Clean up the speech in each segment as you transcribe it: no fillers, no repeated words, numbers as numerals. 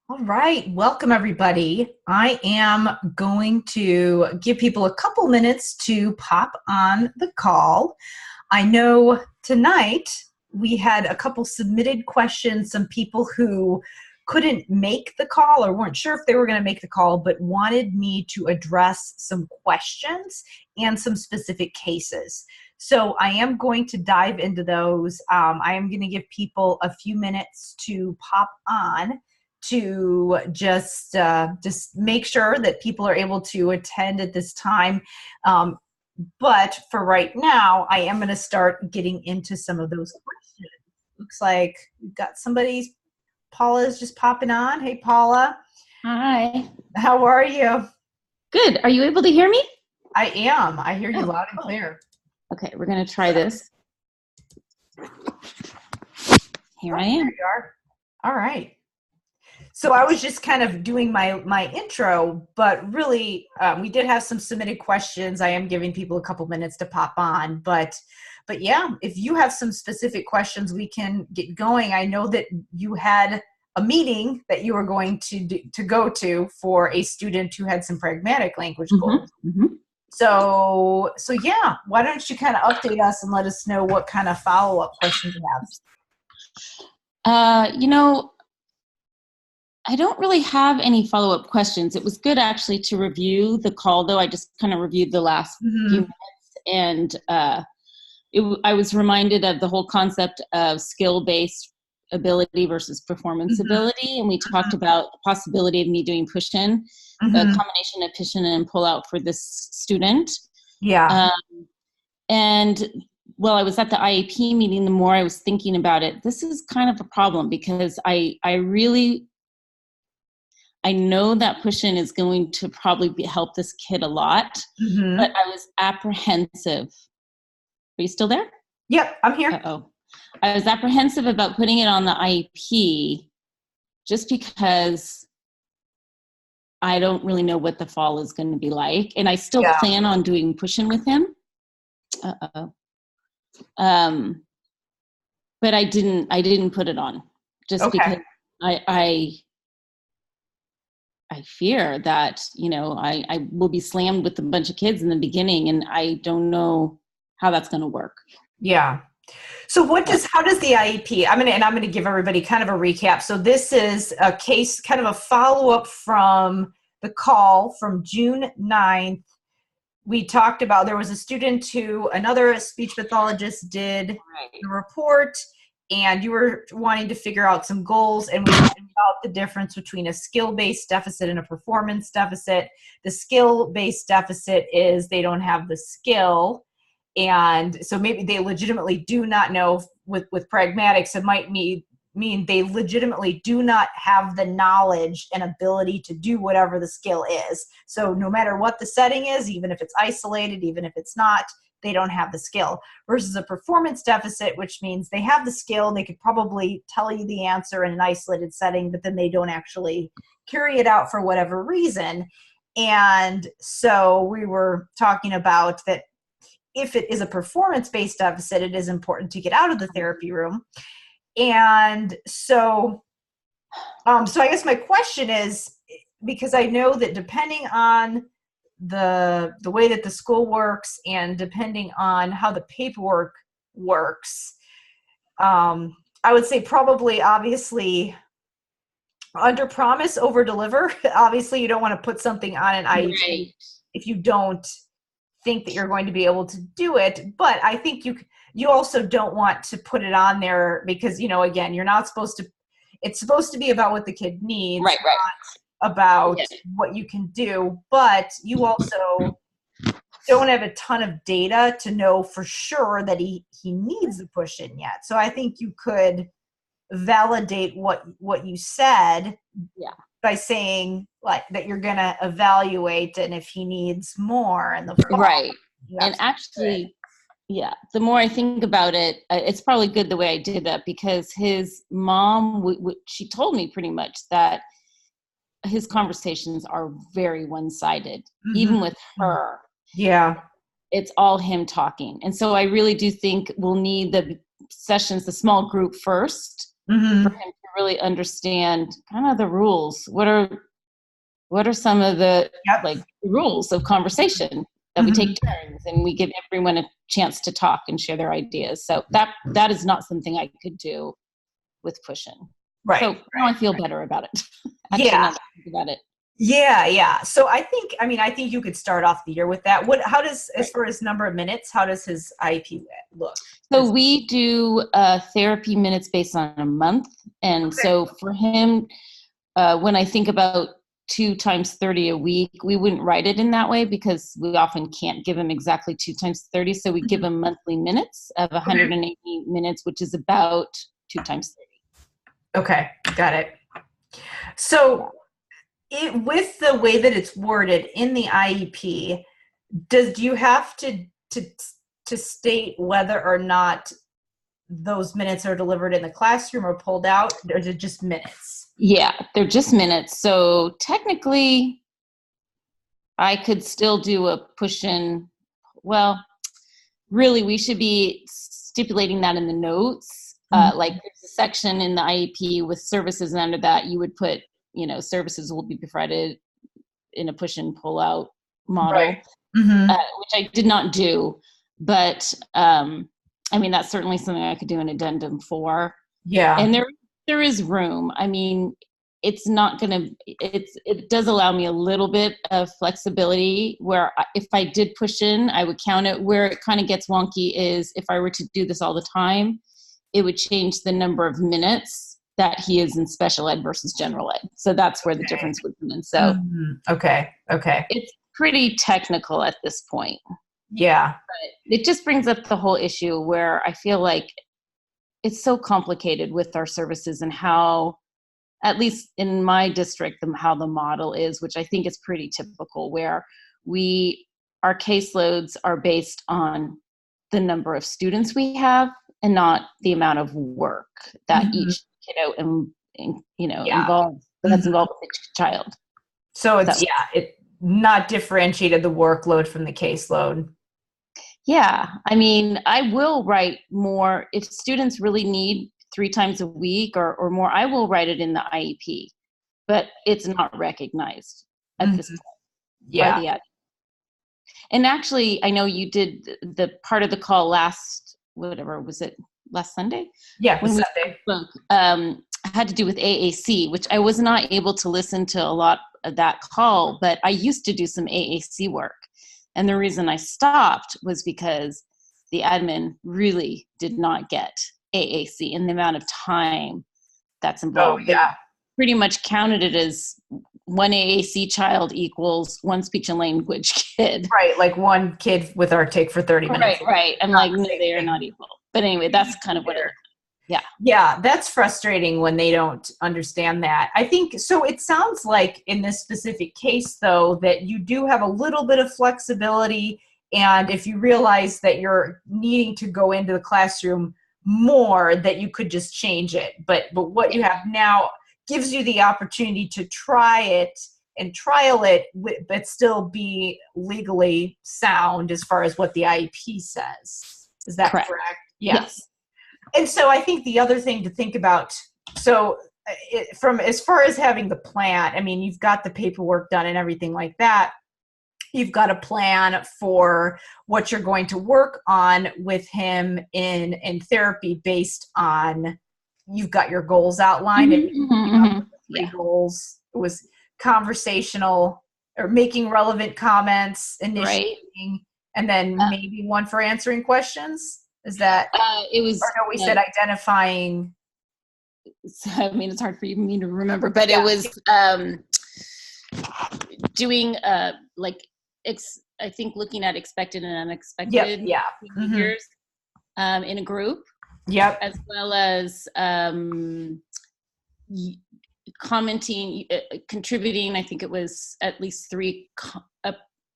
All right, welcome everybody. I am going to give people a couple minutes to pop on the call. I know tonight we had a couple submitted questions, some people who couldn't make the call or weren't sure if they were going to make the call, but wanted me to address some questions and some specific cases. So I am going to dive into those. I am going to give people a few minutes to pop on to just make sure that people are able to attend at this time. But for right now, I am going to start getting into some of those questions. Looks like we've got somebody. Paula's just popping on. Hey, Paula. Hi. How are you? Good. Are you able to hear me? I am. I hear you loud and clear. Okay, we're going to try this. Here I am. There you are. All right. So I was just kind of doing my intro, but really we did have some submitted questions. I am giving people a couple minutes to pop on, but yeah, if you have some specific questions, we can get going. I know that you had a meeting that you were going to go to for a student who had some pragmatic language goals. Mm-hmm. So yeah, why don't you kind of update us and let us know what kind of follow-up questions you have? I don't really have any follow-up questions. It was good actually to review the call, though. I just kind of reviewed the last few minutes, and I was reminded of the whole concept of skill-based ability versus performance ability, and we talked about the possibility of me doing push-in, a combination of push-in and pull-out for this student. Yeah. And while I was at the IEP meeting, the more I was thinking about it, this is kind of a problem because I know that push-in is going to probably help this kid a lot, but I was apprehensive. Are you still there? Yep, I'm here. Uh-oh. I was apprehensive about putting it on the IEP just because I don't really know what the fall is going to be like. And I still plan on doing push-in with him. Uh-oh. But I didn't put it on just because I fear that, I will be slammed with a bunch of kids in the beginning, and I don't know how that's going to work. Yeah. So how does the IEP, I'm going to give everybody kind of a recap. So this is a case, kind of a follow-up from the call from June 9th. We talked about, there was a student who another speech pathologist did the report, and you were wanting to figure out some goals, and we talked about the difference between a skill-based deficit and a performance deficit. The skill-based deficit is they don't have the skill, and so maybe they legitimately do not know. With pragmatics, it might mean they legitimately do not have the knowledge and ability to do whatever the skill is. So no matter what the setting is, even if it's isolated, even if it's not, they don't have the skill. Versus a performance deficit, which means they have the skill, they could probably tell you the answer in an isolated setting, but then they don't actually carry it out for whatever reason. And so we were talking about that if it is a performance-based deficit, it is important to get out of the therapy room. And so I guess my question is, because I know that depending on the way that the school works and depending on how the paperwork works, I would say probably, obviously, underpromise, overdeliver. Obviously, you don't want to put something on an IEP if you don't think that you're going to be able to do it. But I think you also don't want to put it on there because, again, you're not supposed to, it's supposed to be about what the kid needs, not about what you can do. But you also don't have a ton of data to know for sure that he needs the push-in yet. So I think you could validate what you said by saying like that you're going to evaluate and if he needs more in the fall. Right. And actually, the more I think about it, it's probably good the way I did that because his mom, she told me pretty much that his conversations are very one-sided, even with her. Yeah. It's all him talking. And so I really do think we'll need the sessions, the small group first, for him to really understand kind of the rules. What are some of the like rules of conversation that we take turns and we give everyone a chance to talk and share their ideas. So that is not something I could do with Push-In. Right. So now I feel better about it. Actually, now that I think about it. Yeah. So I think you could start off the year with that. How does, as far as number of minutes, how does his IEP look? So we do therapy minutes based on a month. And so for him, when I think about 2 times 30 a week, we wouldn't write it in that way because we often can't give him exactly 2 times 30. So we give him monthly minutes of 180 minutes, which is about 2 times 30. Okay, got it. So with the way that it's worded in the IEP, do you have to state whether or not those minutes are delivered in the classroom or pulled out, or is it just minutes? Yeah, they're just minutes. So technically, I could still do a Push-In. Well, really, we should be stipulating that in the notes. Like there's a section in the IEP with services, and under that you would put, services will be provided in a Push-In pull-out model, which I did not do. But that's certainly something I could do an addendum for. Yeah. And there is room. It's not going to, it does allow me a little bit of flexibility where if I did Push-In, I would count it. Where it kind of gets wonky is if I were to do this all the time, it would change the number of minutes that he is in special ed versus general ed. So that's where the difference would come in. So, Okay. It's pretty technical at this point. Yeah. But it just brings up the whole issue where I feel like it's so complicated with our services and how, at least in my district, how the model is, which I think is pretty typical, where our caseloads are based on the number of students we have and not the amount of work that each kiddo involved that's involved with each child. So it's not differentiated the workload from the caseload. Yeah, I will write more if students really need 3 times a week or more. I will write it in the IEP, but it's not recognized at this point. Yeah. And actually, I know you did the part of the call last Sunday? Yeah, when Sunday. Had to do with AAC, which I was not able to listen to a lot of that call, but I used to do some AAC work. And the reason I stopped was because the admin really did not get AAC and the amount of time that's involved. Oh, yeah. They pretty much counted it as 1 AAC child equals 1 speech and language kid. Right, like 1 kid with our take for 30 minutes. Right. I'm like, no, they are not equal. But anyway, that's kind of what it is. Yeah. Yeah, that's frustrating when they don't understand that. I think, so it sounds like in this specific case, though, that you do have a little bit of flexibility, and if you realize that you're needing to go into the classroom more, that you could just change it. But what you have now gives you the opportunity to try it and trial it, but still be legally sound as far as what the IEP says. Is that correct? Yes. And so I think the other thing to think about, so from as far as having the plan, you've got the paperwork done and everything like that. You've got a plan for what you're going to work on with him in therapy based on, you've got your goals outlined. And 3 goals. It was conversational or making relevant comments, initiating, and then maybe 1 for answering questions. Is that, it was, or no, we said identifying. It's hard for me to remember, but it was doing I think looking at expected and unexpected behaviors in a group. Yep. As well as commenting, contributing. I think it was at least 3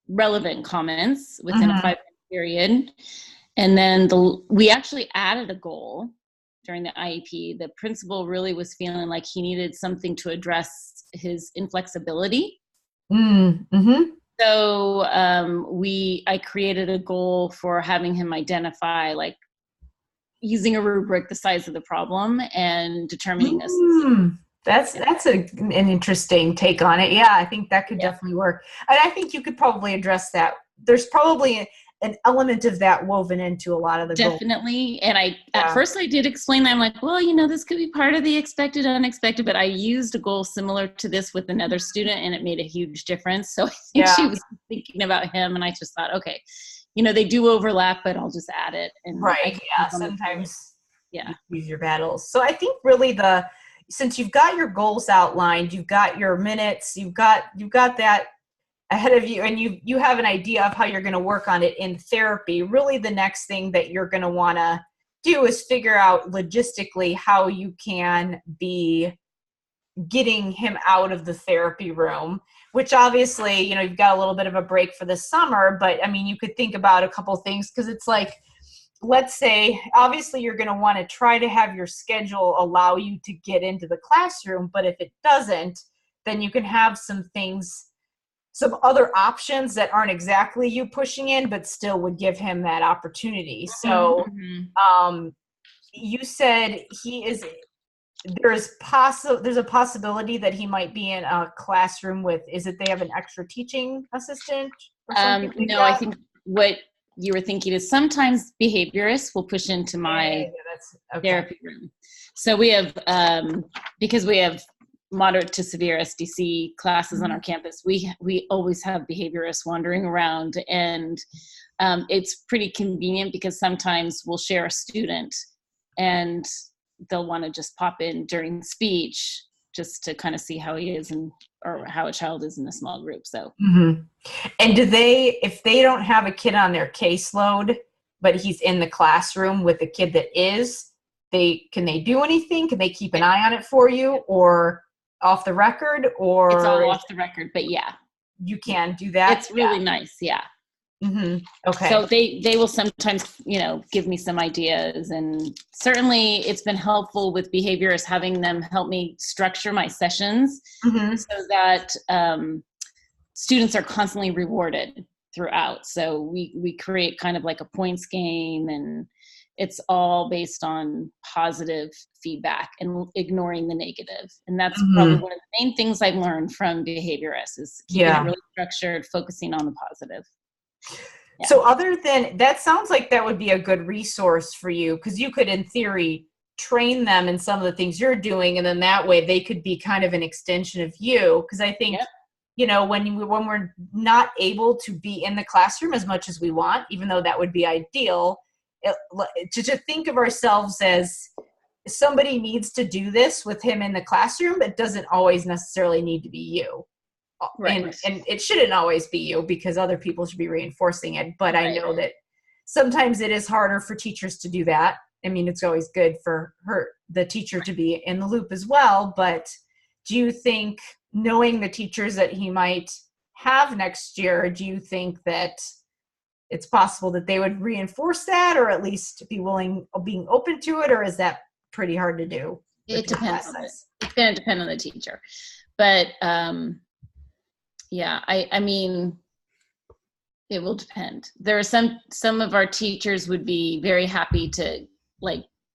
relevant comments within a 5-minute period. And then we actually added a goal during the IEP. The principal really was feeling like he needed something to address his inflexibility. So I created a goal for having him identify using a rubric the size of the problem and determining That's an interesting take on it. Yeah, I think that could definitely work. And I think you could probably address that. There's probably an element of that woven into a lot of the goals. Definitely. And at first I did explain that. I'm like, well, this could be part of the expected, unexpected, but I used a goal similar to this with another student and it made a huge difference. So I think she was thinking about him and I just thought, okay, they do overlap, but I'll just add it. And sometimes use your battles. So I think really since you've got your goals outlined, you've got your minutes, you've got that ahead of you, and you have an idea of how you're going to work on it in therapy. Really the next thing that you're going to want to do is figure out logistically how you can be getting him out of the therapy room, which obviously, you've got a little bit of a break for the summer, but I mean, you could think about a couple things, because it's like, let's say, obviously you're going to want to try to have your schedule allow you to get into the classroom, but if it doesn't, then you can have some other options that aren't exactly you pushing in, but still would give him that opportunity. So, you said there's a possibility that he might be in a classroom with, they have an extra teaching assistant or something? No, I think what you were thinking is sometimes behaviorists will push into my therapy room. So we have, because we have moderate to severe SDC classes on our campus, we always have behaviorists wandering around, and it's pretty convenient because sometimes we'll share a student and they'll want to just pop in during speech just to kind of see how he is or how a child is in a small group. So, and if they don't have a kid on their caseload, but he's in the classroom with a kid that is, can they do anything? Can they keep an eye on it for you, or off the record, or it's all off the record? But you can do that. It's really nice. Yeah. Okay. So they will sometimes, give me some ideas, and certainly it's been helpful with behaviorists having them help me structure my sessions so that students are constantly rewarded throughout. So we create kind of like a points game, and it's all based on positive feedback and ignoring the negative. And that's probably one of the main things I've learned from behaviorists is keeping it really structured, focusing on the positive. Yeah. So other than that, sounds like that would be a good resource for you, because you could, in theory, train them in some of the things you're doing, and then that way they could be kind of an extension of you. Because I think, when we're not able to be in the classroom as much as we want, even though that would be ideal, to think of ourselves as somebody needs to do this with him in the classroom, it doesn't always necessarily need to be you. Right. And it shouldn't always be you, because other people should be reinforcing it. But I know that sometimes it is harder for teachers to do that. I mean, it's always good for the teacher to be in the loop as well. But do you think, knowing the teachers that he might have next year, do you think that it's possible that they would reinforce that, or at least being open to it? Or is that pretty hard to do? It depends on it. It's going to depend on the teacher. But, I mean, it will depend. There are some of our teachers would be very happy to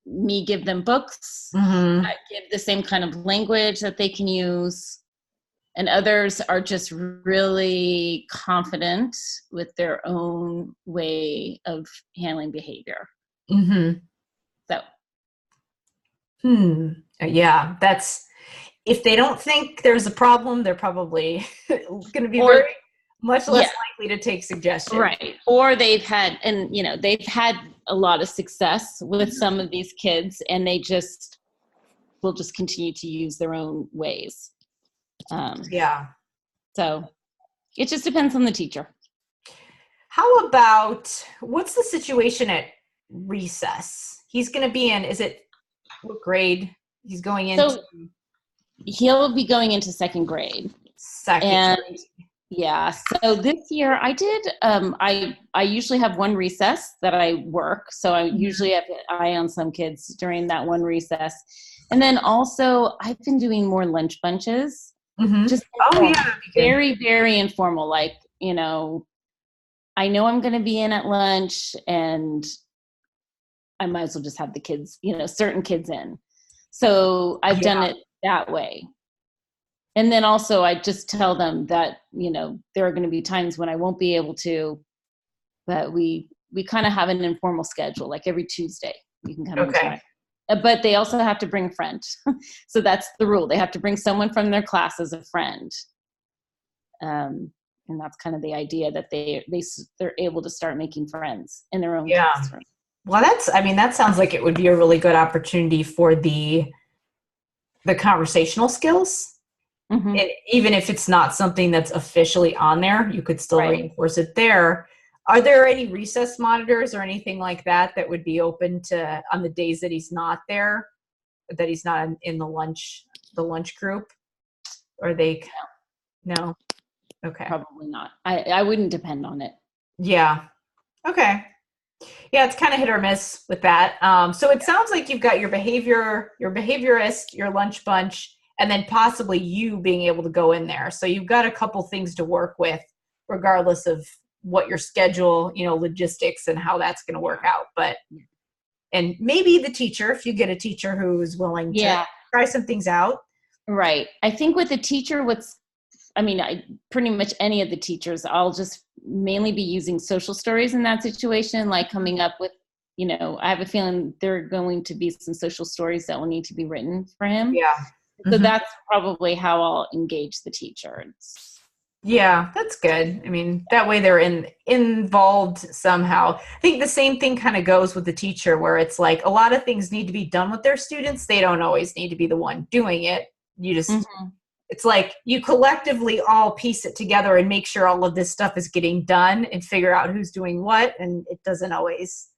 me give them books, give the same kind of language that they can use. And others are just really confident with their own way of handling behavior. So. Yeah, if they don't think there's a problem, they're probably going to be much less likely to take suggestions. Right. Or they've had a lot of success with some of these kids, and they will just continue to use their own ways. So it just depends on the teacher. How about, what's the situation at recess? He's going to be in, what grade he's going into? So he'll be going into second grade. Grade. Yeah. So this year I did, I usually have one recess that I work. So I usually have an eye on some kids during that one recess. And then also I've been doing more lunch bunches. Just very, very informal. I know I'm going to be in at lunch, and I might as well just have the kids, certain kids in. So I've done it that way. And then also I just tell them that, there are going to be times when I won't be able to, but we kind of have an informal schedule, like every Tuesday you can come and try. But they also have to bring a friend. So that's the rule. They have to bring someone from their class as a friend. And that's kind of the idea, that they're able to start making friends in their own classroom. Well, that sounds like it would be a really good opportunity for the conversational skills. Mm-hmm. And even if it's not something that's officially on there, you could still reinforce it there. Are there any recess monitors or anything like that would be open to on the days that he's not there, that he's not in the lunch group? Or they no? Okay. Probably not. I wouldn't depend on it. Yeah. Okay. Yeah, it's kind of hit or miss with that. So it sounds like you've got your behaviorist, your lunch bunch, and then possibly you being able to go in there. So you've got a couple things to work with, regardless of what your schedule, logistics and how that's going to work out. And maybe the teacher, if you get a teacher who's willing to try some things out. Right. I think with the teacher, pretty much any of the teachers, I'll just mainly be using social stories in that situation, like coming up with, I have a feeling there are going to be some social stories that will need to be written for him. Yeah. Mm-hmm. So that's probably how I'll engage the teacher. Yeah, that's good. That way they're involved somehow. I think the same thing kind of goes with the teacher, where it's like a lot of things need to be done with their students. They don't always need to be the one doing it. You just, it's like you collectively all piece it together and make sure all of this stuff is getting done and figure out who's doing what. And it doesn't always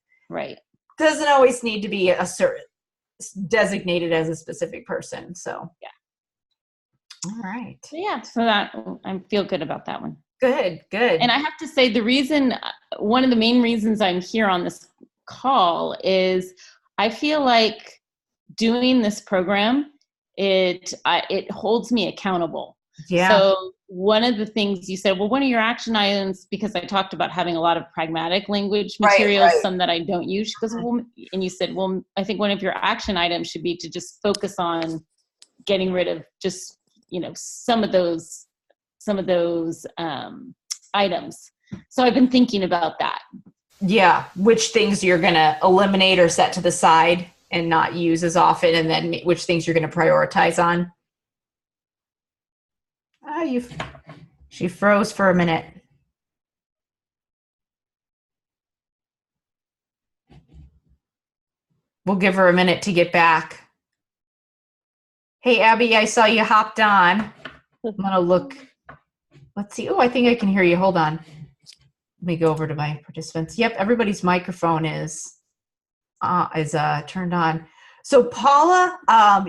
need to be a certain designated as a specific person. So all right. So that I feel good about that one. Good. And I have to say, one of the main reasons I'm here on this call is I feel like doing this program, it holds me accountable. Yeah. So one of the things you said, well, one of your action items, because I talked about having a lot of pragmatic language materials, some that I don't use, and you said, well, I think one of your action items should be to just focus on getting rid of just, some of those items. So I've been thinking about that. Yeah. Which things you're going to eliminate or set to the side and not use as often, and then which things you're going to prioritize on. She froze for a minute. We'll give her a minute to get back. Hey, Abby, I saw you hopped on. I'm going to look. Let's see. Oh, I think I can hear you. Hold on. Let me go over to my participants. Yep, everybody's microphone is turned on. So Paula,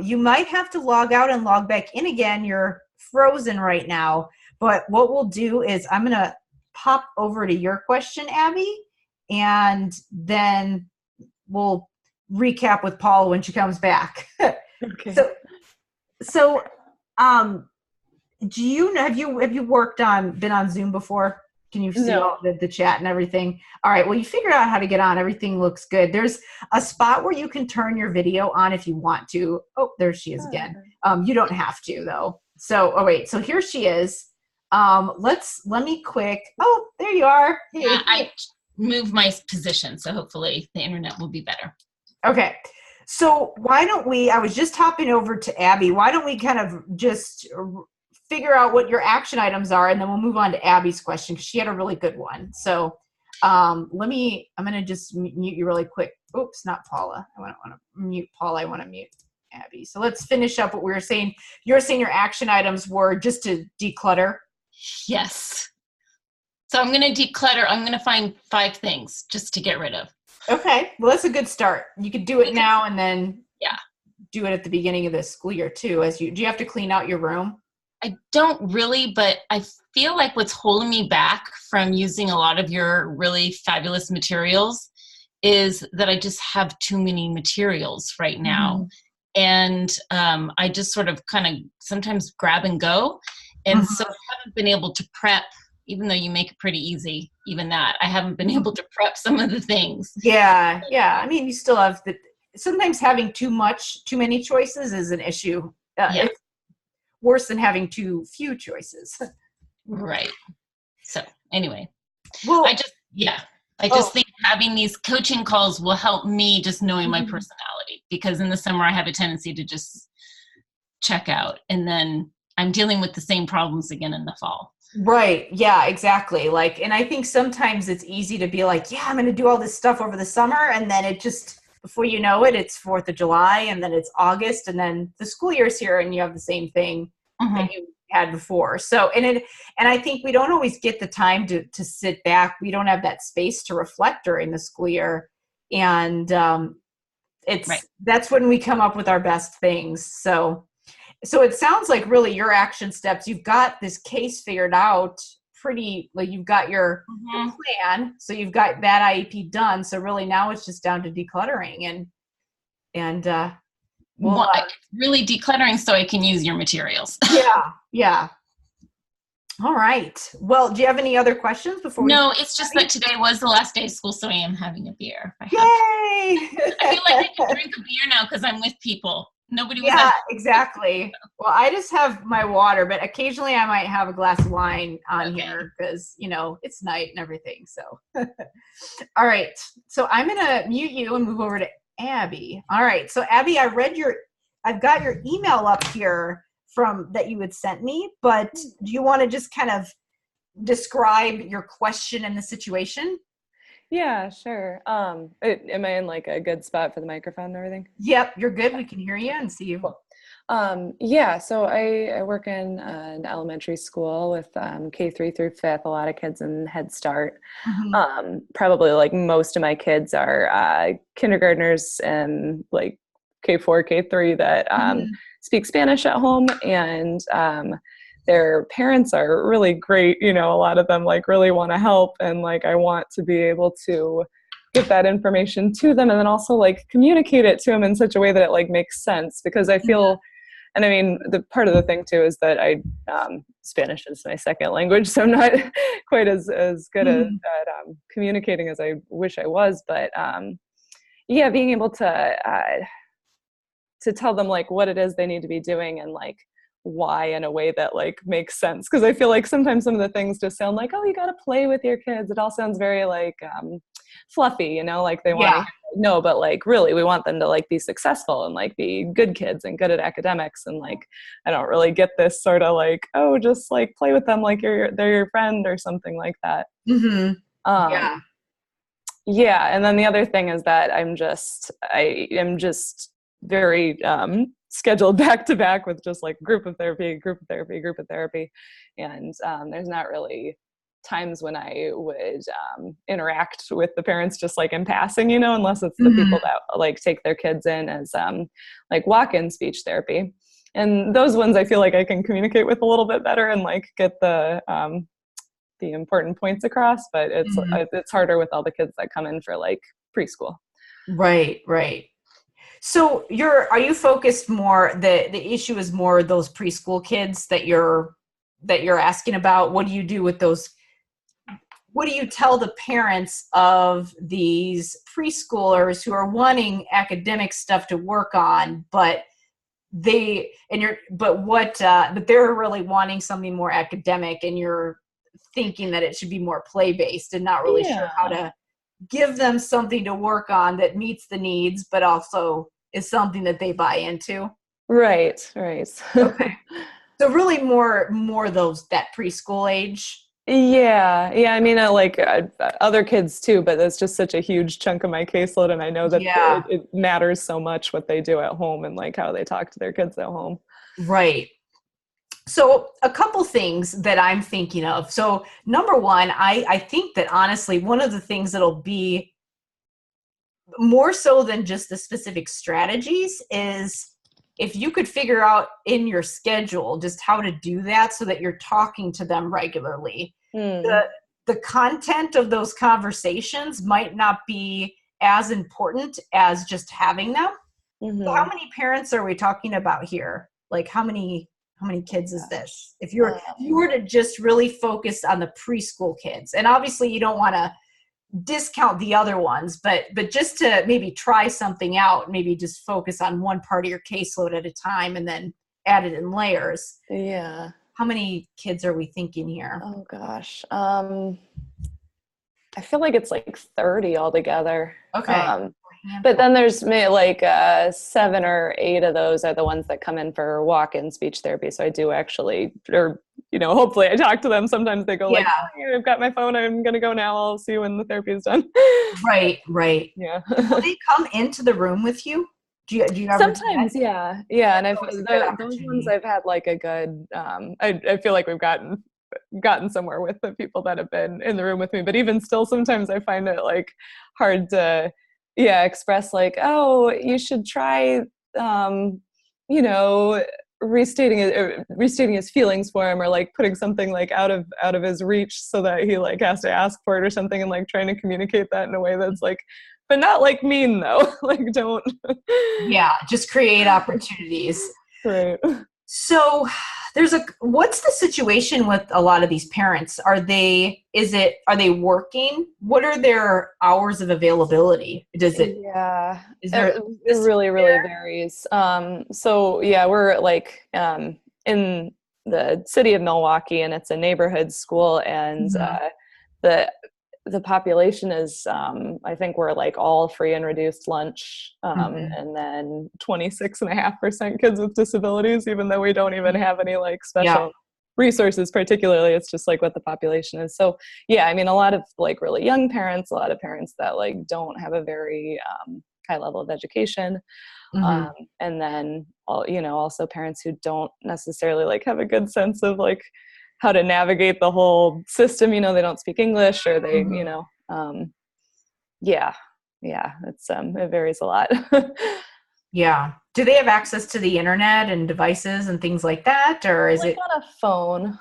you might have to log out and log back in again. You're frozen right now. But what we'll do is I'm going to pop over to your question, Abby, and then we'll recap with Paula when she comes back. Okay. So have you been on Zoom before? Can you see all the chat and everything? All right. Well, you figured out how to get on. Everything looks good. There's a spot where you can turn your video on if you want to. Oh, there she is again. You don't have to though. So, wait. So here she is. Let me quick. Oh, there you are. Hey. Yeah, I moved my position, so hopefully the internet will be better. Okay. So why don't I was just hopping over to Abby. Why don't we kind of just figure out what your action items are, and then we'll move on to Abby's question, because she had a really good one. So I'm going to just mute you really quick. Oops, not Paula. I want to mute Paula. I want to mute Abby. So let's finish up what we were saying. You were saying your action items were just to declutter. Yes. So I'm going to declutter. I'm going to find 5 things just to get rid of. Okay. Well, that's a good start. You could do it now and then do it at the beginning of the school year too. Do you have to clean out your room? I don't really, but I feel like what's holding me back from using a lot of your really fabulous materials is that I just have too many materials right now. And I just sort of kind of sometimes grab and go. And so I haven't been able to prep, even though you make it pretty easy, even that, I haven't been able to prep some of the things. Yeah. I mean, you still have sometimes having too many choices is an issue. It's worse than having too few choices. Right. So anyway, well, I just think having these coaching calls will help me just knowing my personality, because in the summer I have a tendency to just check out, and then I'm dealing with the same problems again in the fall. Right. Yeah, exactly. Like, and I think sometimes it's easy to be like, yeah, I'm going to do all this stuff over the summer. And then it just, before you know it, it's 4th of July, and then it's August, and then the school year's here and you have the same thing that you had before. So, and I think we don't always get the time to sit back. We don't have that space to reflect during the school year. And that's when we come up with our best things. So it sounds like really your action steps, you've got this case figured out pretty, like you've got your plan. So you've got that IEP done. So really now it's just down to decluttering and it's really decluttering so I can use your materials. Yeah. All right. Well, do you have any other questions before No, it's just that today was the last day of school, so I am having a beer. Yay! I feel like I can drink a beer now because I'm with people. Nobody was. Yeah, exactly. Well, I just have my water, but occasionally I might have a glass of wine on here because, it's night and everything. So, all right. So I'm going to mute you and move over to Abby. All right. So Abby, I've got your email up here that you had sent me, but do you want to just kind of describe your question and the situation? Yeah, sure. Am I in like a good spot for the microphone and everything? Yep, you're good. We can hear you and see you. Cool. So I work in an elementary school with K3 through 5th, a lot of kids in Head Start. Probably like most of my kids are kindergartners and like K4, K3 that speak Spanish at home, and their parents are really great. A lot of them like really want to help, and like I want to be able to get that information to them and then also like communicate it to them in such a way that it like makes sense, because I feel, and I mean, the part of the thing too is that Spanish is my second language, so I'm not quite as good at communicating as I wish I was, but being able to tell them like what it is they need to be doing and like why in a way that like makes sense, because I feel like sometimes some of the things just sound like, oh, you got to play with your kids. It all sounds very like fluffy, like they want to no, but like really we want them to like be successful and like be good kids and good at academics, and like I don't really get this sort of like, oh, just like play with them like they're your friend or something like that. And then the other thing is that I am just very scheduled back to back with just like group of therapy, and there's not really times when I would interact with the parents just like in passing, unless it's the people that like take their kids in as like walk-in speech therapy, and those ones I feel like I can communicate with a little bit better and like get the important points across, but it's harder with all the kids that come in for like preschool. Right. So are you focused more, the issue is more those preschool kids that you're asking about? What do you do with those? What do you tell the parents of these preschoolers who are wanting academic stuff to work on, but they're really wanting something more academic, and you're thinking that it should be more play-based and not really sure how to give them something to work on that meets the needs, but also is something that they buy into? Right. Okay. So really more that preschool age. Yeah. I mean, like other kids too, but that's just such a huge chunk of my caseload, and I know that it matters so much what they do at home and like how they talk to their kids at home. Right. So a couple things that I'm thinking of. So number one, I think that honestly, one of the things that'll be more so than just the specific strategies is if you could figure out in your schedule just how to do that so that you're talking to them regularly. The content of those conversations might not be as important as just having them. So how many parents are we talking about here? Like how many how many kids is this? If you were to just really focus on the preschool kids, and obviously you don't want to discount the other ones, but just to maybe try something out, maybe just focus on one part of your caseload at a time and then add it in layers. Yeah. How many kids are we thinking here? Oh gosh. I feel like it's like 30 altogether. Okay. But then there's like 7 or 8 of those are the ones that come in for walk-in speech therapy. So I do actually, or, hopefully I talk to them. Sometimes they go like, oh, I've got my phone. I'm going to go now. I'll see you when the therapy is done. Right. Yeah. Will they come into the room with you? Do you ever sometimes, yeah. And those ones I've had like a good, I feel like we've gotten somewhere with the people that have been in the room with me, but even still, sometimes I find it like hard to, express like, oh, you should try, restating his feelings for him, or like putting something like out of his reach so that he like has to ask for it or something, and like trying to communicate that in a way that's like, but not like mean though. Like don't. Yeah, just create opportunities. Right. So what's the situation with a lot of these parents? Are they working? What are their hours of availability? Yeah. It really varies. So yeah, we're like, in the city of Milwaukee, and it's a neighborhood school, and, the population is, I think we're like all free and reduced lunch, and then 26.5% kids with disabilities, even though we don't even have any like special resources particularly. It's just like what the population is. So yeah, I mean, a lot of like really young parents, a lot of parents that like don't have a very high level of education. And then, also parents who don't necessarily like have a good sense of like how to navigate the whole system. They don't speak English, or they, it's, it varies a lot. Yeah. Do they have access to the internet and devices and things like that? Or is like it on a phone?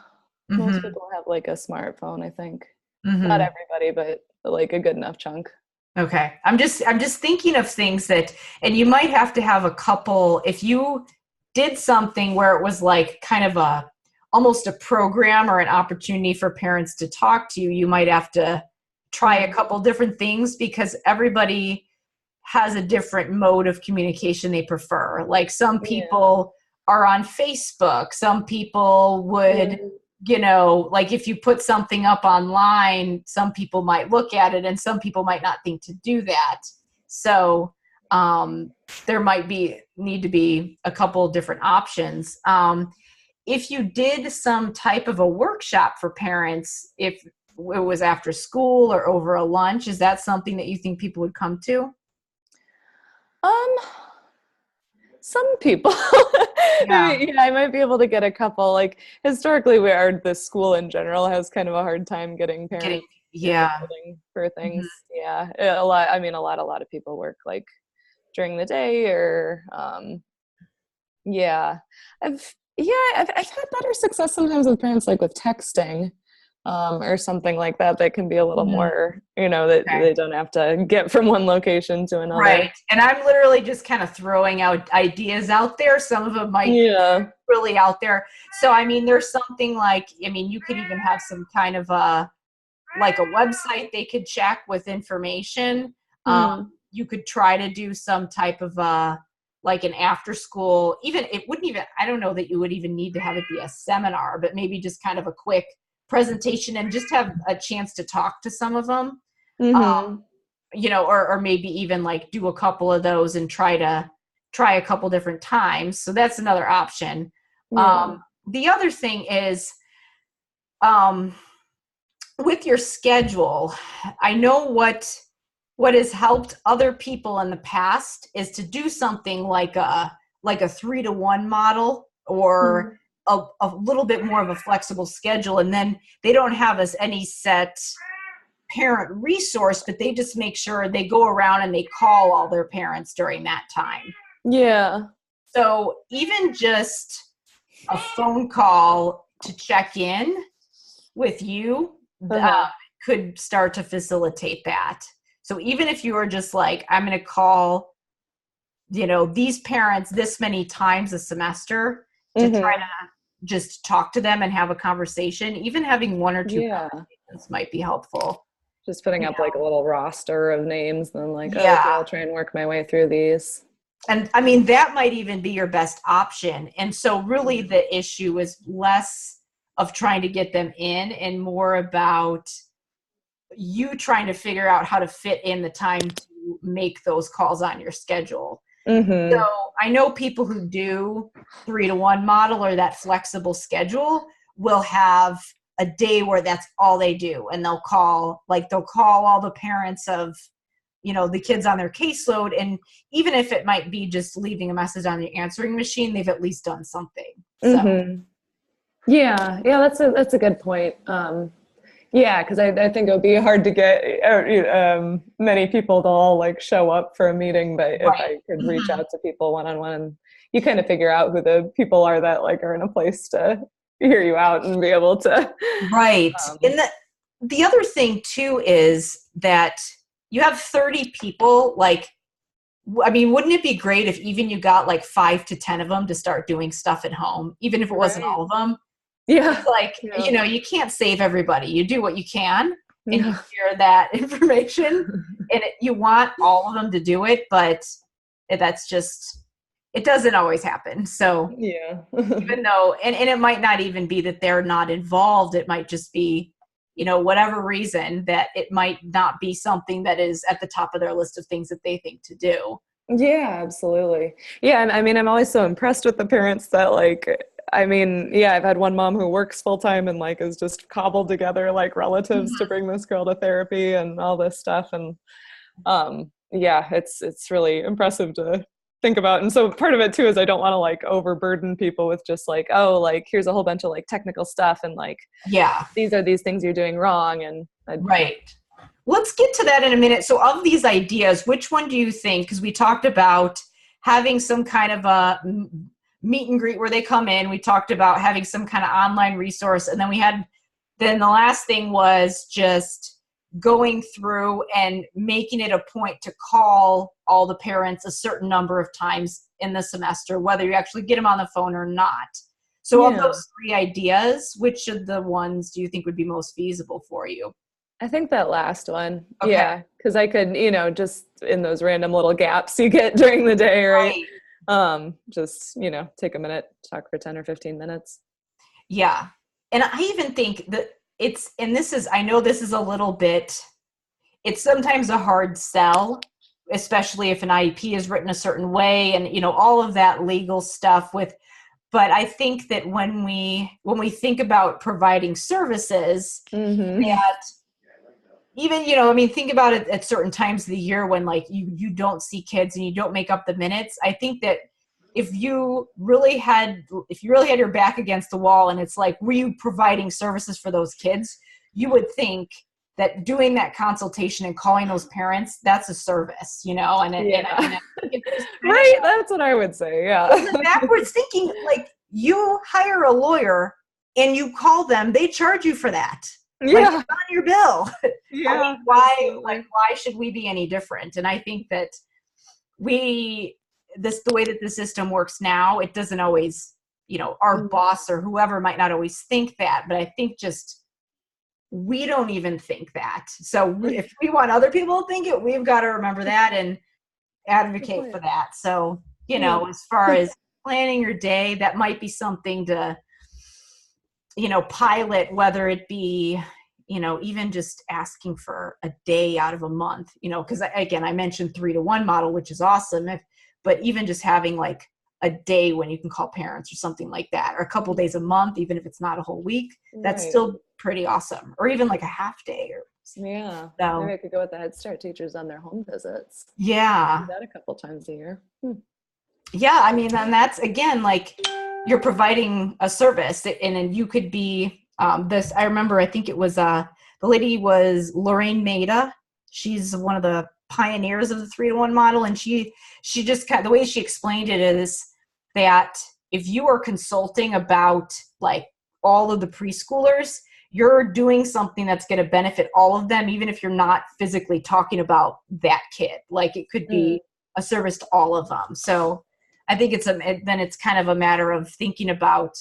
Most people have like a smartphone, I think. Not everybody, but like a good enough chunk. Okay. I'm just thinking of things that, and you might have to have a couple, if you did something where it was like kind of almost a program or an opportunity for parents to talk to you, you might have to try a couple different things, because everybody has a different mode of communication they prefer. Like some people are on Facebook. Some people would, like if you put something up online, some people might look at it and some people might not think to do that. So there might need to be a couple different options. If you did some type of a workshop for parents, if it was after school or over a lunch, is that something that you think people would come to? Some people. I might be able to get a couple. Like historically, the school in general has kind of a hard time getting parents for things. A lot of people work like during the day, or I've had better success sometimes with parents, like with texting, or something like that can be a little more, that they don't have to get from one location to another. Right. And I'm literally just kind of throwing out ideas out there. Some of them might be really out there. So, I mean, there's something like, you could even have some kind of like a website they could check with information. You could try to do some type of like an after school, I don't know that you would even need to have it be a seminar, but maybe just kind of a quick presentation and just have a chance to talk to some of them, or maybe even like do a couple of those and try a couple different times. So that's another option. The other thing is, with your schedule, I know what has helped other people in the past is to do something like a 3-to-1 model, or a little bit more of a flexible schedule. And then they don't have any set parent resource, but they just make sure they go around and they call all their parents during that time. Yeah. So even just a phone call to check in with you could start to facilitate that. So even if you were just like, I'm going to call, these parents this many times a semester to try to just talk to them and have a conversation. Even having one or two conversations might be helpful. Just putting up like a little roster of names and then like, okay, I'll try and work my way through these. And I mean, that might even be your best option. And so really the issue is less of trying to get them in and more about you trying to figure out how to fit in the time to make those calls on your schedule. So I know people who do 3-to-1 model or that flexible schedule will have a day where that's all they do. And they'll call all the parents of, you know, the kids on their caseload. And even if it might be just leaving a message on the answering machine, they've at least done something. So. Yeah, that's a good point. Yeah, because I think it would be hard to get many people to all like show up for a meeting, but if I could reach out to people one-on-one, you kind of figure out who the people are that like are in a place to hear you out and be able to. Right. And the other thing too is that you have 30 people. Like, I mean, wouldn't it be great if even you got like 5 to 10 of them to start doing stuff at home, even if it wasn't all of them? Yeah. It's like, you know, you can't save everybody. You do what you can and you share that information and you want all of them to do it, but that's just, it doesn't always happen. So even though, and it might not even be that they're not involved. It might just be, you know, whatever reason that it might not be something that is at the top of their list of things that they think to do. Yeah, absolutely. Yeah. And I mean, I'm always so impressed with the parents that like, I mean, I've had one mom who works full time and like is just cobbled together like relatives to bring this girl to therapy and all this stuff. And it's really impressive to think about. And so part of it too is I don't want to like overburden people with just like, oh, like here's a whole bunch of like technical stuff and like, these are these things you're doing wrong. And let's get to that in a minute. So of these ideas, which one do you think, because we talked about having some kind of a meet and greet where they come in. We talked about having some kind of online resource. And then the last thing was just going through and making it a point to call all the parents a certain number of times in the semester, whether you actually get them on the phone or not. So of those 3 ideas, which of the ones do you think would be most feasible for you? I think that last one. Okay. Yeah. Because I could, you know, just in those random little gaps you get during the day, right? Just, you know, take a minute, talk for 10 or 15 minutes. Yeah. And I even think that I know this is a little bit, it's sometimes a hard sell, especially if an IEP is written a certain way and, you know, all of that legal stuff but I think that when we think about providing services that even, you know, I mean, think about it at certain times of the year when like you don't see kids and you don't make up the minutes. I think that if you really had your back against the wall and it's like, were you providing services for those kids? You would think that doing that consultation and calling those parents, that's a service, you know? Right. That's what I would say. Yeah. Backwards thinking, like you hire a lawyer and you call them, they charge you for that. Yeah. Like, it's on your bill. Yeah. I mean, why should we be any different? And I think that the way that the system works now, it doesn't always, you know, our boss or whoever might not always think that, but I think just we don't even think that. So if we want other people to think it, we've got to remember that and advocate for that. So, you know, as far as planning your day, that might be something to, you know, pilot, whether it be, you know, even just asking for a day out of a month, you know, because again, I mentioned 3-to-1 model, which is awesome. But even just having like a day when you can call parents or something like that, or a couple days a month, even if it's not a whole week, that's still pretty awesome. Or even like a half day. Maybe I could go with the Head Start teachers on their home visits. Yeah. Do that a couple times a year. Yeah. I mean, and that's again, like you're providing a service and you could be I remember, I think it was, the lady was Lorraine Maida. She's one of the pioneers of the 3-to-1 model. And she just the way she explained it is that if you are consulting about like all of the preschoolers, you're doing something that's going to benefit all of them, even if you're not physically talking about that kid. Like it could be a service to all of them. So I think it's kind of a matter of thinking about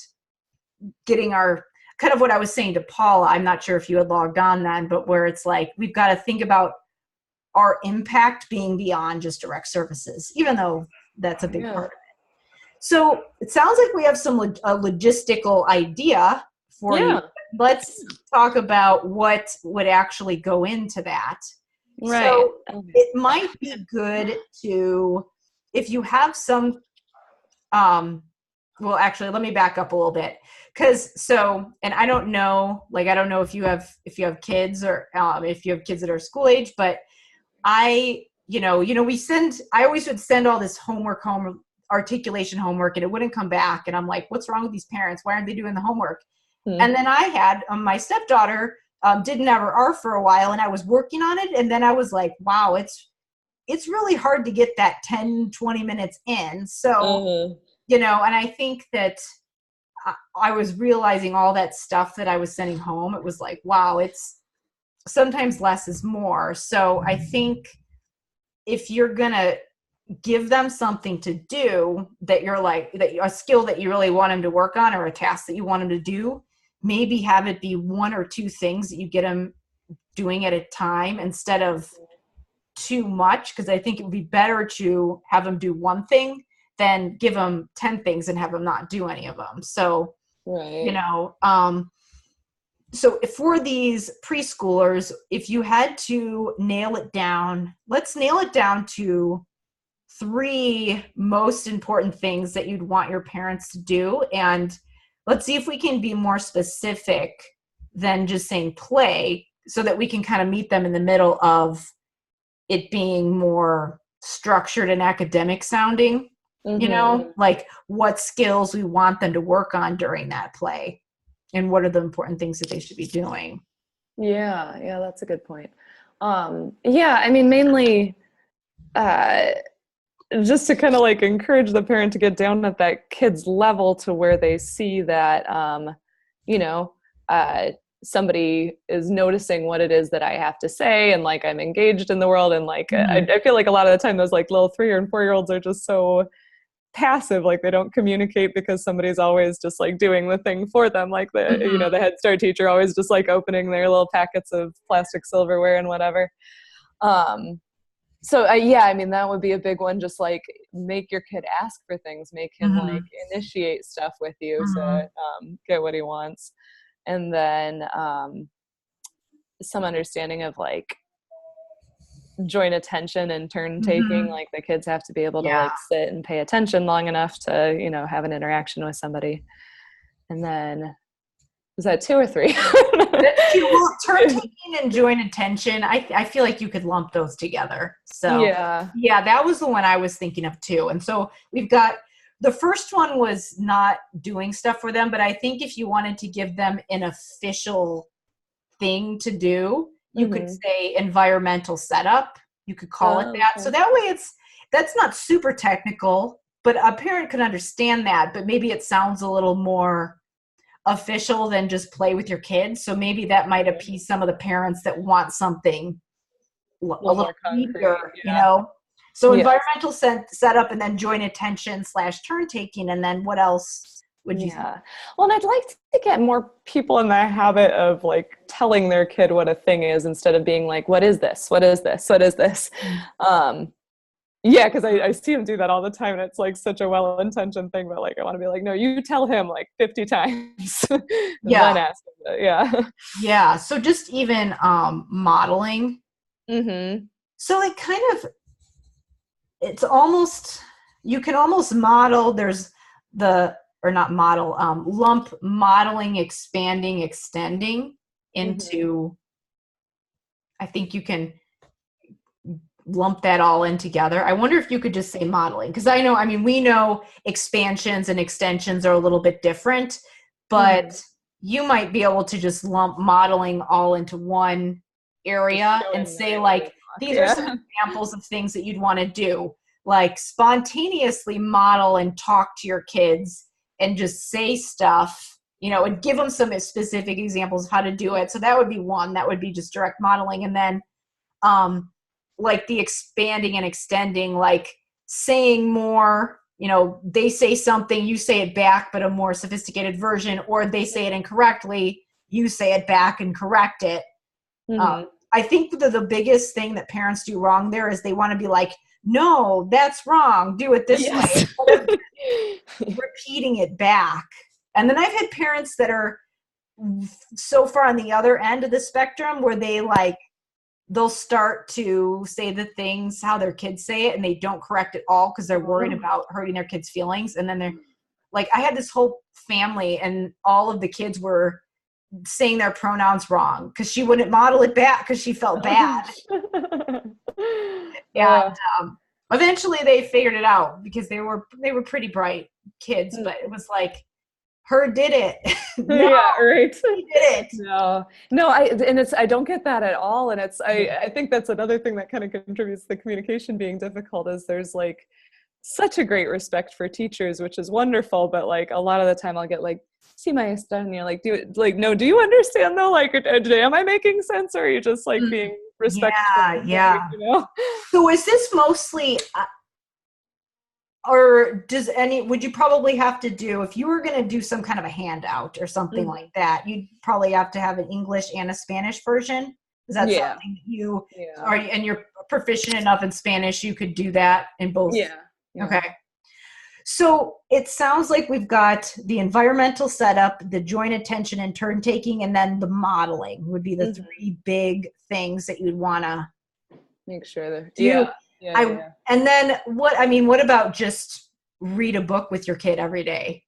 getting our, kind of what I was saying to Paula, I'm not sure if you had logged on then, but where it's like, we've got to think about our impact being beyond just direct services, even though that's a big part of it. So it sounds like we have some a logistical idea for you. Let's talk about what would actually go into that. Right. So it might be good to, if you have some, well, actually, let me back up a little bit. And I don't know, like, I don't know if you have kids or if you have kids that are school age, but I always would send all this homework home, articulation homework, and it wouldn't come back. And I'm like, what's wrong with these parents? Why aren't they doing the homework? And then I had my stepdaughter didn't have her R for a while, and I was working on it. And then I was like, wow, it's really hard to get that 10, 20 minutes in. So, and I think that I was realizing all that stuff that I was sending home. It was like, wow, it's sometimes less is more. So I think if you're going to give them something to do that you're like, that a skill that you really want them to work on, or a task that you want them to do, maybe have it be one or two things that you get them doing at a time instead of too much. Because I think it would be better to have them do one thing than give them 10 things and have them not do any of them. So, so for these preschoolers, if you had to nail it down, let's nail it down to 3 most important things that you'd want your parents to do. And let's see if we can be more specific than just saying play, so that we can kind of meet them in the middle of it being more structured and academic sounding, like what skills we want them to work on during that play and what are the important things that they should be doing. Yeah, that's a good point. I mean, mainly just to kind of like encourage the parent to get down at that kid's level to where they see that, somebody is noticing what it is that I have to say, and like I'm engaged in the world. And like, I feel like a lot of the time those like little 3 and 4-year-olds are just so passive, like they don't communicate because somebody's always just like doing the thing for them, like the the Head Start teacher always just like opening their little packets of plastic silverware and whatever. So I mean, that would be a big one. Just like make your kid ask for things, make him like initiate stuff with you to get what he wants. And then some understanding of like joint attention and turn taking, like the kids have to be able to like sit and pay attention long enough to, have an interaction with somebody. And then, was that 2 or 3? That's 2. Well, turn taking and joint attention, I feel like you could lump those together. So yeah, that was the one I was thinking of too. And so we've got, the first one was not doing stuff for them, but I think if you wanted to give them an official thing to do, you could say environmental setup. You could call it that. Okay. So that way that's not super technical, but a parent could understand that, but maybe it sounds a little more official than just play with your kids. So maybe that might appease some of the parents that want something a little easier, So environmental setup, and then joint attention / turn taking. And then what else would you say? Well, and I'd like to get more people in the habit of like telling their kid what a thing is instead of being like, what is this? What is this? What is this? Because I see him do that all the time, and it's like such a well-intentioned thing, but like I want to be like, no, you tell him like 50 times. Then ask him. Yeah. So just even modeling. So it kind of, it's almost, you can almost model, there's lump modeling, expanding, extending into, I think you can lump that all in together. I wonder if you could just say modeling, because we know expansions and extensions are a little bit different, but you might be able to just lump modeling all into one area and say like, these are some examples of things that you'd want to do, like spontaneously model and talk to your kids and just say stuff, and give them some specific examples of how to do it. So that would be one. That would be just direct modeling. And then like the expanding and extending, like saying more you know, they say something, you say it back, but a more sophisticated version, or they say it incorrectly, you say it back and correct it. I think the biggest thing that parents do wrong there is they want to be like, no, that's wrong. Do it this way. Instead of repeating it back. And then I've had parents that are so far on the other end of the spectrum where they'll start to say the things how their kids say it and they don't correct it all because they're worried about hurting their kids' feelings. And then they're like, I had this whole family and all of the kids were saying their pronouns wrong because she wouldn't model it back because she felt bad. And eventually they figured it out because they were pretty bright kids, but it was like, her did it. No, yeah, right. He did it. No, I don't get that at all. And I think that's another thing that kind of contributes to the communication being difficult is there's like such a great respect for teachers, which is wonderful. But like a lot of the time I'll get like, see my stuff, and you're like, no, do you understand though? Like, am I making sense? Or are you just like being respectful? Yeah. You know? So is this mostly, or would you probably have to do, if you were going to do some kind of a handout or something like that, you'd probably have to have an English and a Spanish version? Is that something that you are, and you're proficient enough in Spanish, you could do that in both? Yeah. Okay. So it sounds like we've got the environmental setup, the joint attention and turn taking, and then the modeling would be the three big things that you'd want to make sure that do. And then what about just read a book with your kid every day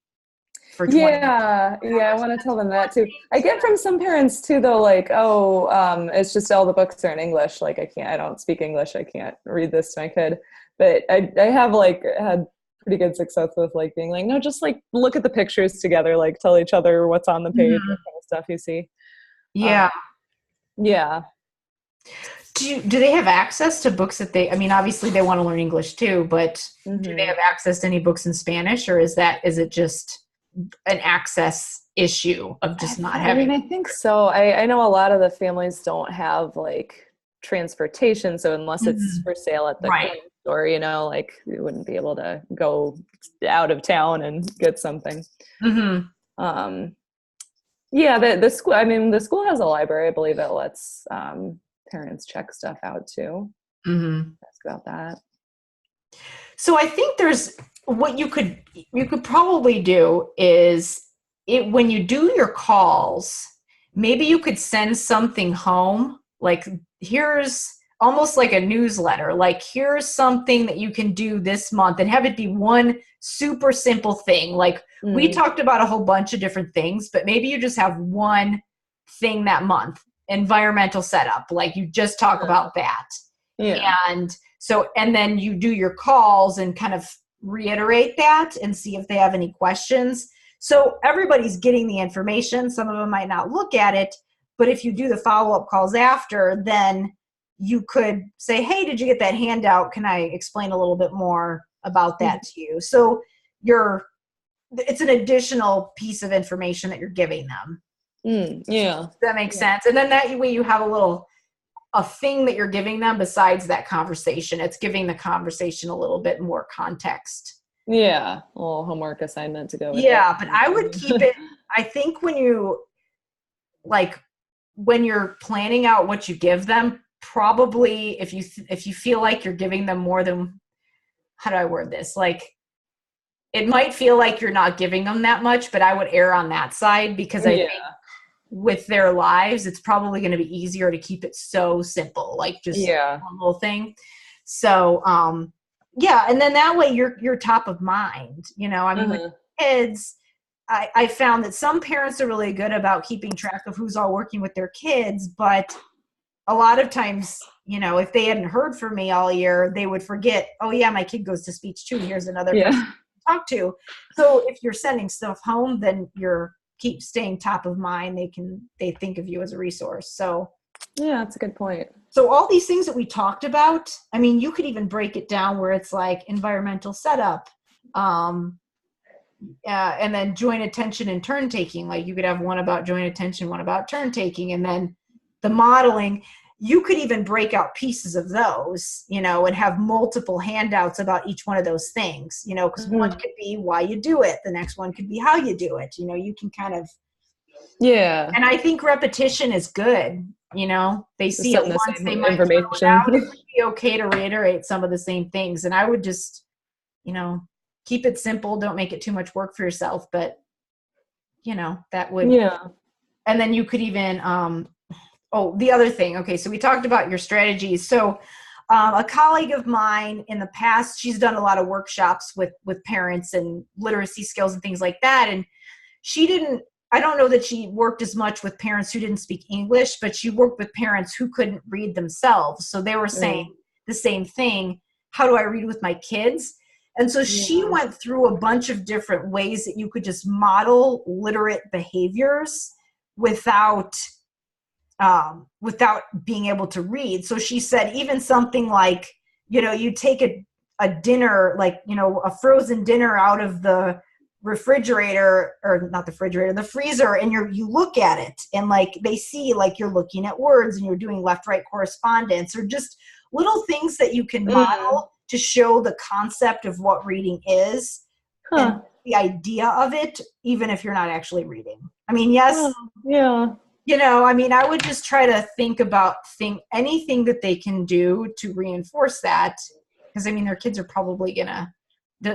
for 20 minutes? I want to tell them that too. I get from some parents too though, like, it's just all the books are in English, like I don't speak English, I can't read this to my kid. But I have like had pretty good success with like being like, no, just like look at the pictures together, like tell each other what's on the page, what kind of stuff you see. Do they have access to books that obviously they want to learn English too, but do they have access to any books in Spanish, or is it just an access issue of just not having? I think so. I know a lot of the families don't have like transportation, so unless it's for sale at the grocery store, like you wouldn't be able to go out of town and get something. The school, the school has a library, I believe, that lets parents check stuff out too. Ask about that. So I think there's what you could probably do is when you do your calls, maybe you could send something home, like here's almost like a newsletter, like here's something that you can do this month, and have it be one super simple thing. Like we talked about a whole bunch of different things, but maybe you just have one thing that month. Environmental setup, like you just talk about that. And then you do your calls and kind of reiterate that and see if they have any questions. So everybody's getting the information. Some of them might not look at it, but if you do the follow-up calls after, then you could say, hey, did you get that handout? Can I explain a little bit more about that to you? So it's an additional piece of information that you're giving them. Does that make sense? And then that way you have a thing that you're giving them besides that conversation. It's giving the conversation a little bit more context. A little homework assignment to go with but I would keep it, I think when you're planning out what you give them, probably if you feel like you're giving them more than, how do I word this? Like it might feel like you're not giving them that much, but I would err on that side because I think with their lives, it's probably going to be easier to keep it so simple, like just one little thing. So, and then that way you're top of mind, with kids, I found that some parents are really good about keeping track of who's all working with their kids, but a lot of times, if they hadn't heard from me all year, they would forget, oh yeah, my kid goes to speech too. Here's another person to talk to. So if you're sending stuff home, then keep staying top of mind. They think of you as a resource. So that's a good point. So all these things that we talked about, you could even break it down where it's like environmental setup, and then joint attention and turn taking. Like you could have one about joint attention, one about turn taking, and then the modeling. you could even break out pieces of those, you know, and have multiple handouts about each one of those things, you know, because one could be why you do it. The next one could be how you do it. You know, you can kind of, and I think repetition is good. You know, they see it once, they might throw it out. It would be okay to reiterate some of the same things. And I would just, you know, keep it simple. Don't make it too much work for yourself. But, you know, that would, and then you could even, the other thing. Okay, so we talked about your strategies. So a colleague of mine in the past, she's done a lot of workshops with parents and literacy skills and things like that. And she didn't, I don't know that she worked as much with parents who didn't speak English, but she worked with parents who couldn't read themselves. So they were saying the same thing. How do I read with my kids? And so she went through a bunch of different ways that you could just model literate behaviors without being able to read. So she said even something like, you know, you take a dinner, like, you know, a frozen dinner out of the refrigerator, or not the refrigerator, the freezer, and you look at it and like they see like you're looking at words and you're doing left-right correspondence, or just little things that you can model to show the concept of what reading is and the idea of it, even if you're not actually reading. I mean, yes. You know, I mean, I would just try to think about anything that they can do to reinforce that. Because, I mean, their kids are probably going to,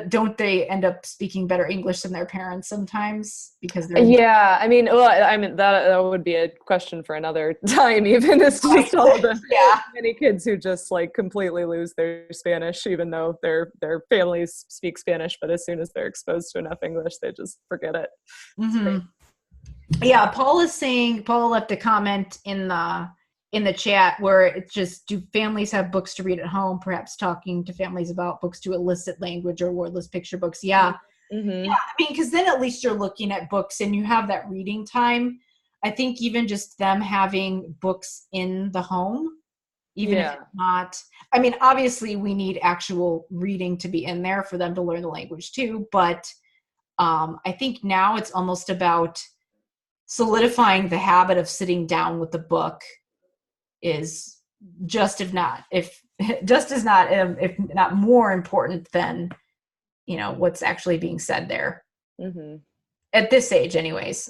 don't they end up speaking better English than their parents sometimes? Because they're I mean, that would be a question for another time. Even it's just all the many kids who just like completely lose their Spanish, even though their families speak Spanish. But as soon as they're exposed to enough English, they just forget it. Yeah, Paula left a comment in the chat where it's just, do families have books to read at home? Perhaps talking to families about books to elicit language or wordless picture books. Yeah. I mean, because then at least you're looking at books and you have that reading time. I think even just them having books in the home, even if it's not, I mean, obviously we need actual reading to be in there for them to learn the language too. But I think now it's almost about solidifying the habit of sitting down with the book is just if not more important than, you know, what's actually being said there at this age anyways.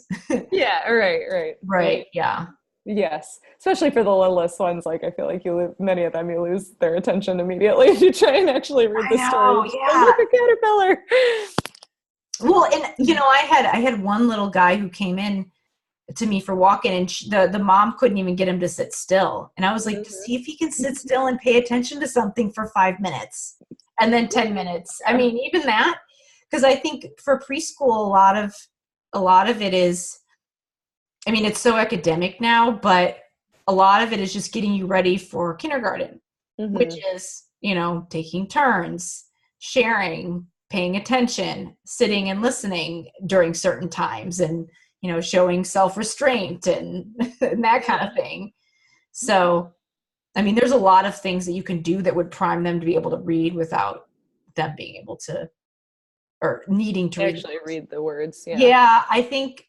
Right. Yeah. Yes, especially for the littlest ones. Like I feel like many of them, you lose their attention immediately if you try and actually read the story. Look, a caterpillar. Well, and you know, I had one little guy who came in to me for walking, and the mom couldn't even get him to sit still. And I was like, to see if he can sit still and pay attention to something for 5 minutes and then 10 minutes. I mean, even that, because I think for preschool, a lot of it is, I mean, it's so academic now, but a lot of it is just getting you ready for kindergarten, which is, you know, taking turns, sharing, paying attention, sitting and listening during certain times, and, you know, showing self-restraint and, and that kind of thing. So, I mean, there's a lot of things that you can do that would prime them to be able to read without them being able to, or needing to actually read the words. Yeah, I think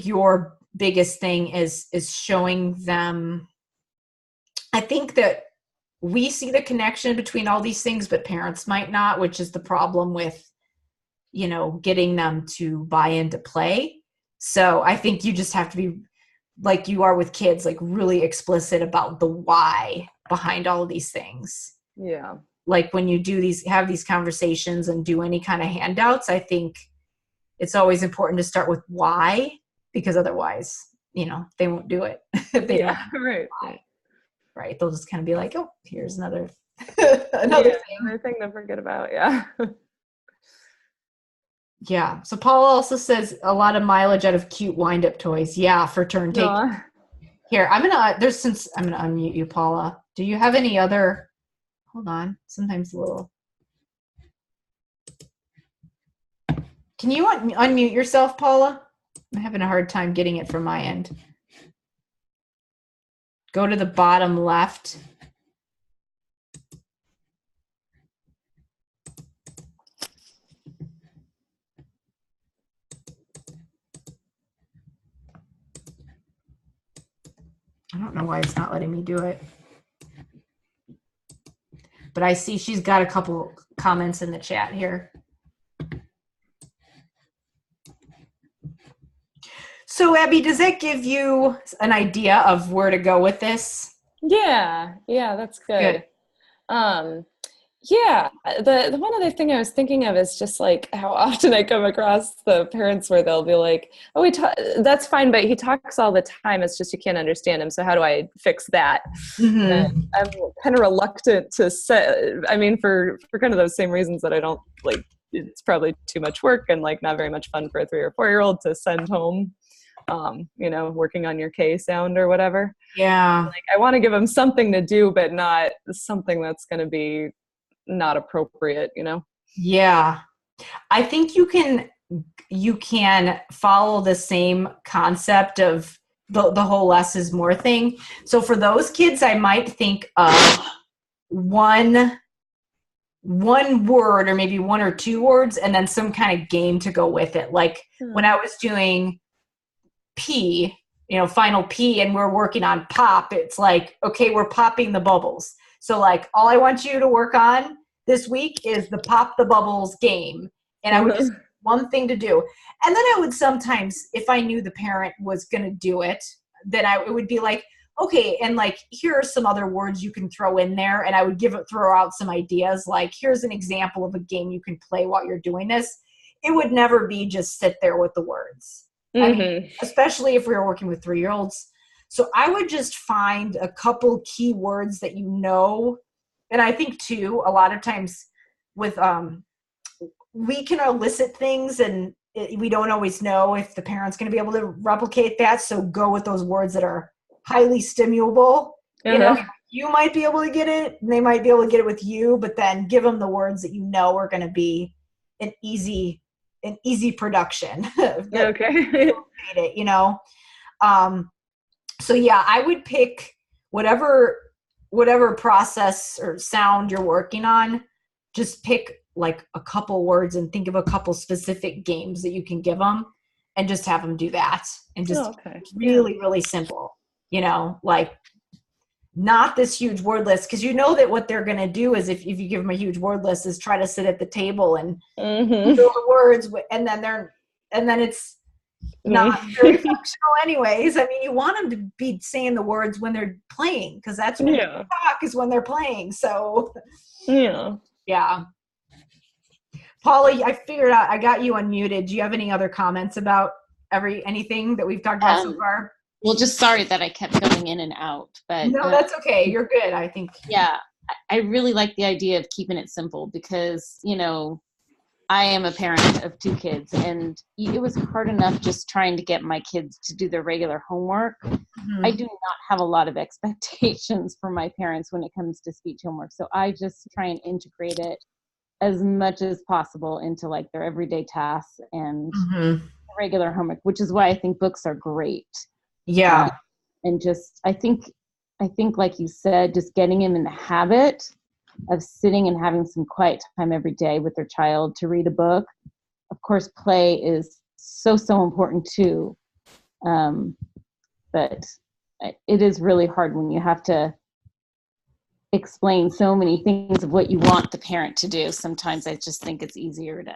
your biggest thing is showing them. I think that we see the connection between all these things, but parents might not, which is the problem with, you know, getting them to buy into play. So I think you just have to be, like you are with kids, like really explicit about the why behind all of these things. Yeah. Like when you have these conversations and do any kind of handouts, I think it's always important to start with why, because otherwise, you know, they won't do it. If they don't right. They'll just kind of be like, oh, here's another another thing to forget about. Yeah. Yeah. So Paula also says a lot of mileage out of cute wind-up toys. Yeah, for turn take. Here, I'm gonna unmute you, Paula. Do you have any other? Hold on. Sometimes a little. Can you unmute yourself, Paula? I'm having a hard time getting it from my end. Go to the bottom left. don't know why it's not letting me do it. But I see she's got a couple comments in the chat here. So Abby, does that give you an idea of where to go with this? Yeah, that's good. Yeah, the one other thing I was thinking of is just like how often I come across the parents where they'll be like, "Oh, that's fine, but he talks all the time. It's just you can't understand him. So how do I fix that?" And I'm kind of reluctant to say. I mean, for kind of those same reasons that I don't like. It's probably too much work and like not very much fun for a 3 or 4-year-old to send home. Working on your K sound or whatever. Yeah. Like I want to give them something to do, but not something that's going to be not appropriate, Yeah. I think you can follow the same concept of the whole less is more thing. So for those kids, I might think of one word or maybe 1 or 2 words and then some kind of game to go with it. Like when I was doing P, final P, and we're working on pop, it's like, okay, we're popping the bubbles. So like all I want you to work on this week is the pop the bubbles game. And I would just one thing to do. And then I would sometimes, if I knew the parent was going to do it, then it would be like, okay, and like, here are some other words you can throw in there. And I would throw out some ideas. Like, here's an example of a game you can play while you're doing this. It would never be just sit there with the words. I mean, especially if we were working with 3-year-olds. So I would just find a couple key words that and I think too, a lot of times with, we can elicit things and we don't always know if the parent's going to be able to replicate that. So go with those words that are highly stimulable. You might be able to get it and they might be able to get it with you, but then give them the words that are going to be an easy production. Okay. So yeah, I would pick whatever process or sound you're working on, just pick like a couple words and think of a couple specific games that you can give them and just have them do that. And just really simple, like not this huge word list. Cause that what they're going to do is if you give them a huge word list is try to sit at the table and do the words. And then it's not very functional anyways. I mean, you want them to be saying the words when they're playing because that's when they talk is when they're playing. So yeah. Paula, I figured out I got you unmuted. Do you have any other comments about anything that we've talked about so far? Well, just sorry that I kept going in and out, but no, that's okay. You're good. I think. Yeah, I really like the idea of keeping it simple because, I am a parent of 2 kids and it was hard enough just trying to get my kids to do their regular homework. I do not have a lot of expectations for my parents when it comes to speech homework. So I just try and integrate it as much as possible into like their everyday tasks and regular homework, which is why I think books are great. Yeah. And just, I think like you said, just getting them in the habit of sitting and having some quiet time every day with their child to read a book. Of course, play is so important too. But it is really hard when you have to explain so many things of what you want the parent to do. Sometimes I just think it's easier to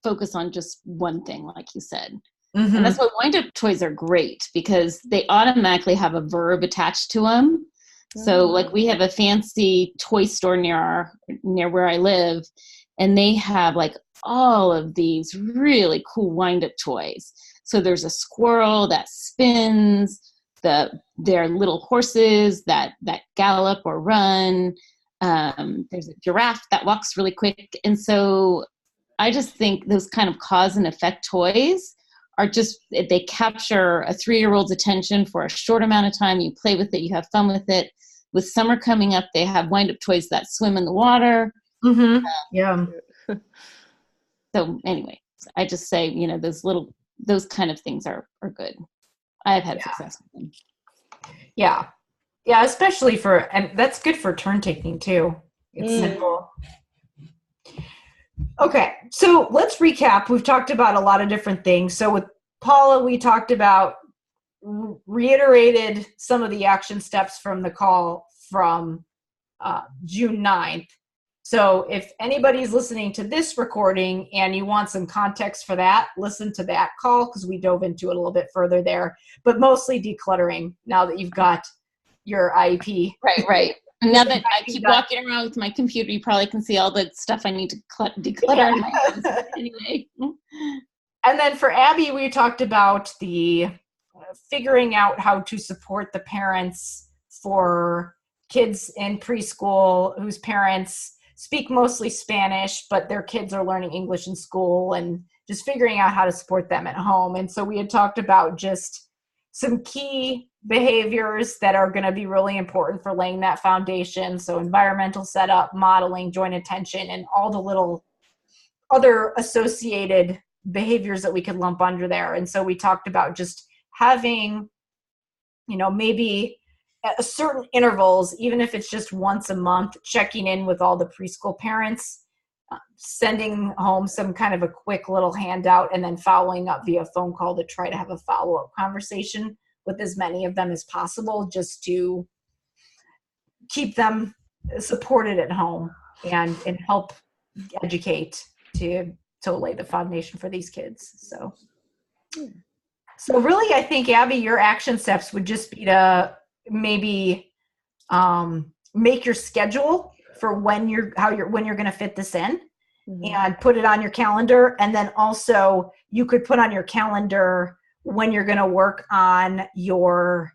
focus on just one thing, like you said. And that's why wind-up toys are great because they automatically have a verb attached to them. So like we have a fancy toy store near where I live, and they have like all of these really cool wind-up toys. So there's a squirrel that spins, their little horses that gallop or run. There's a giraffe that walks really quick. And so I just think those kind of cause and effect toys are just, they capture a 3-year-old's attention for a short amount of time. You play with it, you have fun with it. With summer coming up, they have wind-up toys that swim in the water. Yeah. So anyway, I just say, those kind of things are good. I've had success with them. Yeah. Yeah, especially and that's good for turn taking too. It's simple. Okay, so let's recap. We've talked about a lot of different things. So with Paula, we talked about reiterated some of the action steps from the call from June 9th. So if anybody's listening to this recording and you want some context for that, listen to that call because we dove into it a little bit further there, but mostly decluttering now that you've got your IEP. Right. And now that I keep walking around with my computer, you probably can see all the stuff I need to declutter in my house anyway. And then for Abby, we talked about the figuring out how to support the parents for kids in preschool whose parents speak mostly Spanish, but their kids are learning English in school, and just figuring out how to support them at home. And so we had talked about just some key behaviors that are going to be really important for laying that foundation. So environmental setup, modeling, joint attention, and all the little other associated behaviors that we could lump under there. And so we talked about just having, maybe at certain intervals, even if it's just once a month, checking in with all the preschool parents, sending home some kind of a quick little handout, and then following up via phone call to try to have a follow-up conversation with as many of them as possible, just to keep them supported at home and help educate to lay the foundation for these kids. So really, I think, Abby, your action steps would just be to maybe make your schedule for when you're going to fit this in, and put it on your calendar. And then also you could put on your calendar when you're going to work on your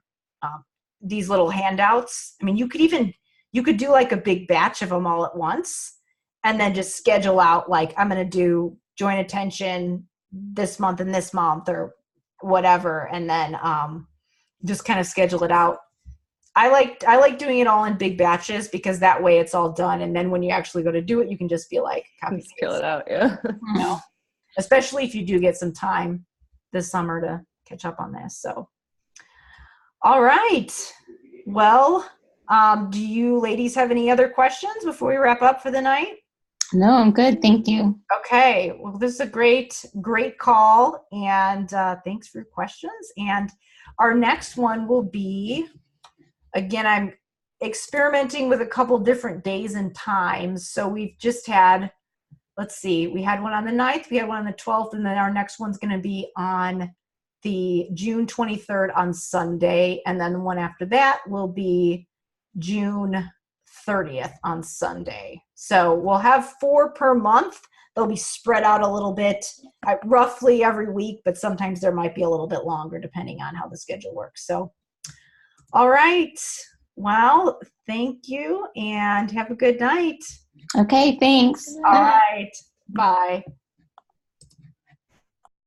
these little handouts. I mean, you could do like a big batch of them all at once, and then just schedule out, like, I'm going to do joint attention this month and this month or whatever, and then just kind of schedule it out. I like doing it all in big batches because that way it's all done, and then when you actually go to do it, you can just be like, copy, fill it out. Yeah. Especially if you do get some time this summer to catch up on this. So, all right. Well, do you ladies have any other questions before we wrap up for the night? No, I'm good. Thank you. Okay. Well, this is a great call, and thanks for your questions. And our next one will be, again, I'm experimenting with a couple different days and times. So we've just had, we had one on the 9th, we had one on the 12th, and then our next one's going to be on the June 23rd on Sunday. And then the one after that will be June 30th on Sunday. So we'll have 4 per month. They'll be spread out a little bit, roughly every week, but sometimes there might be a little bit longer depending on how the schedule works. So, all right. Well, thank you and have a good night. Okay, thanks. All right. Bye.